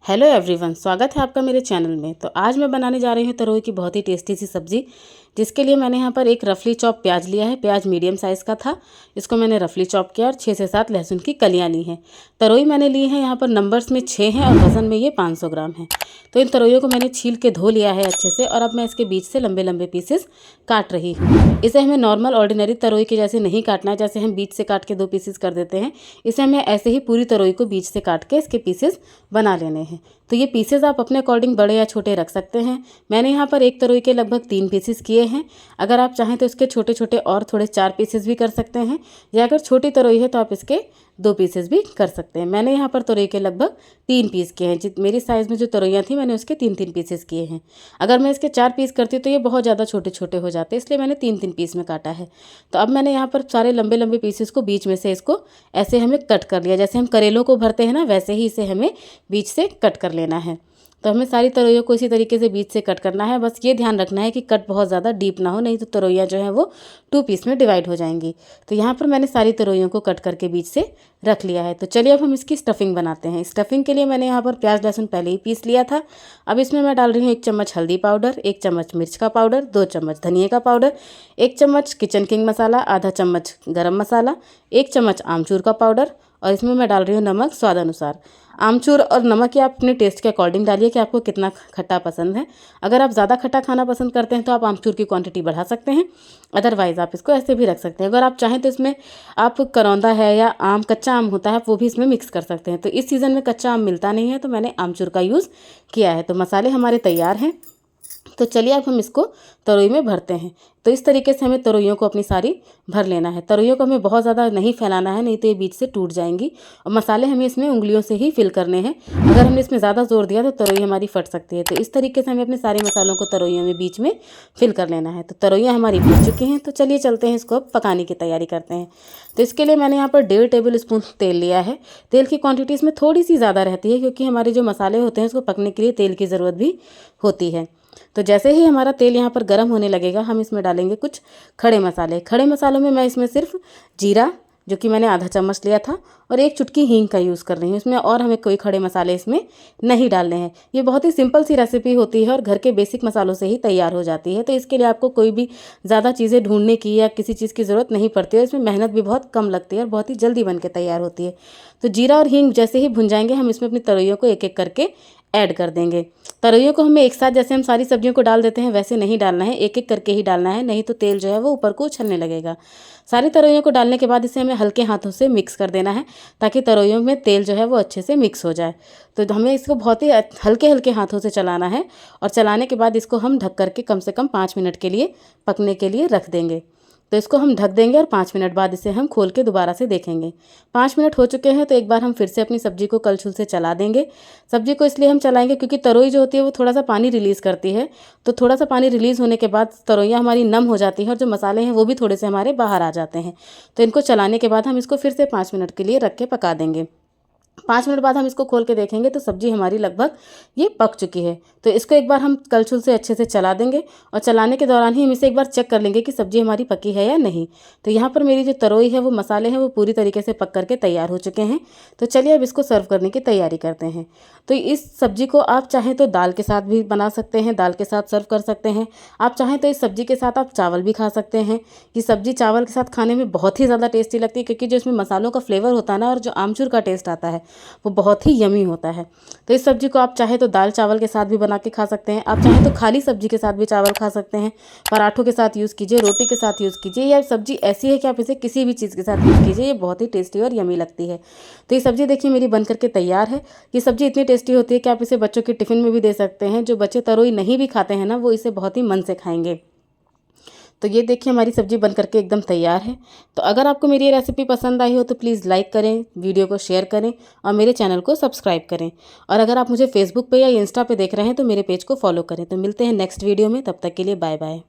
Hello everyone, स्वागत है आपका मेरे चैनल में। तो आज मैं बनाने जा रही हूँ तरोई की बहुत ही टेस्टी सी सब्ज़ी, जिसके लिए मैंने यहाँ पर एक रफली चॉप प्याज लिया है। प्याज मीडियम साइज़ का था, इसको मैंने रफली चॉप किया और 6 से 7 लहसुन की कलियाँ ली हैं। तरोई मैंने ली है यहाँ पर नंबर्स में 6 हैं और वज़न में ये 500 ग्राम है। तो इन तरोइयों को मैंने छील के धो लिया है अच्छे से और अब मैं इसके बीच से लंबे लंबे पीसेस काट रही हूँ। इसे हमें नॉर्मल ऑर्डिनरी तरोई के जैसे नहीं काटना है, जैसे हम बीच से काट के 2 पीसेस कर देते हैं। इसे हमें ऐसे ही पूरी तरोई को बीच से काट के इसके पीसेस बना लेने हैं। तो ये पीसेस आप अपने अकॉर्डिंग बड़े या छोटे रख सकते हैं। मैंने यहाँ पर एक तरोई के लगभग 3 पीसेस किए हैं। अगर आप चाहें तो इसके छोटे छोटे और थोड़े 4 पीसेस भी कर सकते हैं, या अगर छोटी तरोई है तो आप इसके 2 पीसेस भी कर सकते हैं। मैंने यहाँ पर तरोई के लगभग 3 पीस किए हैं। मेरी साइज़ में जो तरोइयाँ थी मैंने उसके 3-3 पीसेस किए हैं। अगर मैं इसके 4 पीस करती तो ये बहुत ज़्यादा छोटे छोटे हो जाते, इसलिए मैंने 3-3 पीस में काटा है। तो अब मैंने यहाँ पर सारे लंबे लंबे पीसेस को बीच में से इसको ऐसे हमें कट कर लिया। जैसे हम करेलों को भरते हैं ना, वैसे ही इसे हमें बीच से कट कर लेना है। तो हमें सारी तरोइयों को इसी तरीके से बीच से कट करना है। बस ये ध्यान रखना है कि कट बहुत ज़्यादा डीप ना हो, नहीं तो तरोइयाँ जो हैं वो 2 पीस में डिवाइड हो जाएंगी। तो यहाँ पर मैंने सारी तरोइयों को कट करके बीच से रख लिया है। तो चलिए अब हम इसकी स्टफिंग बनाते हैं। स्टफिंग के लिए मैंने यहाँ पर प्याज लहसुन पहले ही पीस लिया था। अब इसमें मैं डाल रही हूँ 1 चम्मच हल्दी पाउडर, 1 चम्मच मिर्च का पाउडर, 2 चम्मच धनिया का पाउडर, 1 चम्मच किचन किंग मसाला, आधा चम्मच गरम मसाला, 1 चम्मच आमचूर का पाउडर, और इसमें मैं डाल रही हूँ नमक स्वाद अनुसार। आमचूर और नमक ये आप अपने टेस्ट के अकॉर्डिंग डालिए कि आपको कितना खट्टा पसंद है। अगर आप ज़्यादा खट्टा खाना पसंद करते हैं तो आप आमचूर की क्वांटिटी बढ़ा सकते हैं, अदरवाइज़ आप इसको ऐसे भी रख सकते हैं। अगर आप चाहें तो इसमें आप करौंदा है या आम, कच्चा आम होता है, वो भी इसमें मिक्स कर सकते हैं। तो इस सीज़न में कच्चा आम मिलता नहीं है तो मैंने आमचूर का यूज़ किया है। तो मसाले हमारे तैयार हैं। तो चलिए अब हम इसको तरोई में भरते हैं। तो इस तरीके से हमें तरोइयों को अपनी सारी भर लेना है। तरोइयों को हमें बहुत ज़्यादा नहीं फैलाना है, नहीं तो ये बीच से टूट जाएंगी। और मसाले हमें इसमें उंगलियों से ही फिल करने हैं। अगर हमने इसमें ज़्यादा जोर दिया तो तरोई हमारी फट सकती है। तो इस तरीके से हमें अपने सारे मसालों को तरोइयों में बीच में फिल कर लेना है। तो तरोइयाँ हमारी भर चुकी हैं। तो चलिए चलते हैं, इसको अब पकाने की तैयारी करते हैं। तो इसके लिए मैंने यहाँ पर 1.5 टेबल स्पून तेल लिया है। तेल की क्वान्टिटी इसमें थोड़ी सी ज़्यादा रहती है, क्योंकि हमारे जो मसाले होते हैं उसको पकने के लिए तेल की ज़रूरत भी होती है। तो जैसे ही हमारा तेल यहाँ पर गर्म होने लगेगा, हम इसमें डालेंगे कुछ खड़े मसाले। खड़े मसालों में मैं इसमें सिर्फ जीरा, जो कि मैंने आधा चम्मच लिया था, और 1 चुटकी हींग का यूज़ कर रही हूँ इसमें। और हमें कोई खड़े मसाले इसमें नहीं डालने हैं। ये बहुत ही सिंपल सी रेसिपी होती है और घर के बेसिक मसालों से ही तैयार हो जाती है। तो इसके लिए आपको कोई भी ज़्यादा चीज़ें ढूंढने की या किसी चीज़ की ज़रूरत नहीं पड़ती है। इसमें मेहनत भी बहुत कम लगती है और बहुत ही जल्दी बन के तैयार होती है। तो जीरा और हींग जैसे ही भुन जाएंगे, हम इसमें अपनी तरोइयों को एक एक करके ऐड कर देंगे। तरोइयों को हमें एक साथ जैसे हम सारी सब्जियों को डाल देते हैं वैसे नहीं डालना है, एक एक करके ही डालना है, नहीं तो तेल जो है वो ऊपर को उछलने लगेगा। सारी तरोइयों को डालने के बाद इसे हमें हल्के हाथों से मिक्स कर देना है, ताकि तरोइयों में तेल जो है वो अच्छे से मिक्स हो जाए। तो हमें इसको बहुत ही हल्के हल्के हाथों से चलाना है, और चलाने के बाद इसको हम ढक करके कम से कम 5 मिनट के लिए पकने के लिए रख देंगे। तो इसको हम ढक देंगे और 5 मिनट बाद इसे हम खोल के दोबारा से देखेंगे। 5 मिनट हो चुके हैं, तो एक बार हम फिर से अपनी सब्जी को कलछुल से चला देंगे। सब्जी को इसलिए हम चलाएंगे क्योंकि तरोई जो होती है वो थोड़ा सा पानी रिलीज़ करती है। तो थोड़ा सा पानी रिलीज़ होने के बाद तरोइयाँ हमारी नम हो जाती हैं और जो मसाले हैं वो भी थोड़े से हमारे बाहर आ जाते हैं। तो इनको चलाने के बाद हम इसको फिर से 5 मिनट के लिए रख के पका देंगे। 5 मिनट बाद हम इसको खोल के देखेंगे तो सब्जी हमारी लगभग ये पक चुकी है। तो इसको एक बार हम कलछुल से अच्छे से चला देंगे, और चलाने के दौरान ही हम इसे एक बार चेक कर लेंगे कि सब्जी हमारी पकी है या नहीं। तो यहाँ पर मेरी जो तरोई है वो मसाले हैं वो पूरी तरीके से पक करके तैयार हो चुके हैं। तो चलिए अब इसको सर्व करने की तैयारी करते हैं। तो इस सब्जी को आप चाहें तो दाल के साथ भी बना सकते हैं, दाल के साथ सर्व कर सकते हैं। आप चाहें तो इस सब्जी के साथ आप चावल भी खा सकते हैं। ये सब्जी चावल के साथ खाने में बहुत ही ज़्यादा टेस्टी लगती है, क्योंकि जो इसमें मसालों का फ्लेवर होता है ना, और जो आमचूर का टेस्ट आता है वो बहुत ही यमी होता है। तो इस सब्जी को आप चाहे तो दाल चावल के साथ भी बना के खा सकते हैं, आप चाहें तो खाली सब्जी के साथ भी चावल खा सकते हैं, पराठों के साथ यूज़ कीजिए, रोटी के साथ यूज़ कीजिए, या सब्जी ऐसी है कि आप इसे किसी भी चीज़ के साथ यूज़ कीजिए, ये बहुत ही टेस्टी और यमी लगती है। तो ये सब्जी देखिए मेरी बन करके तैयार है। ये सब्जी इतनी टेस्टी होती है कि आप इसे बच्चों के टिफ़िन में भी दे सकते हैं। जो बच्चे तरोई नहीं भी खाते हैं ना, वो इसे बहुत ही मन से खाएंगे। तो ये देखिए हमारी सब्ज़ी बन करके एकदम तैयार है। तो अगर आपको मेरी ये रेसिपी पसंद आई हो तो प्लीज़ लाइक करें, वीडियो को शेयर करें और मेरे चैनल को सब्सक्राइब करें। और अगर आप मुझे फेसबुक पे या इंस्टा पे देख रहे हैं तो मेरे पेज को फॉलो करें। तो मिलते हैं नेक्स्ट वीडियो में, तब तक के लिए बाय बाय।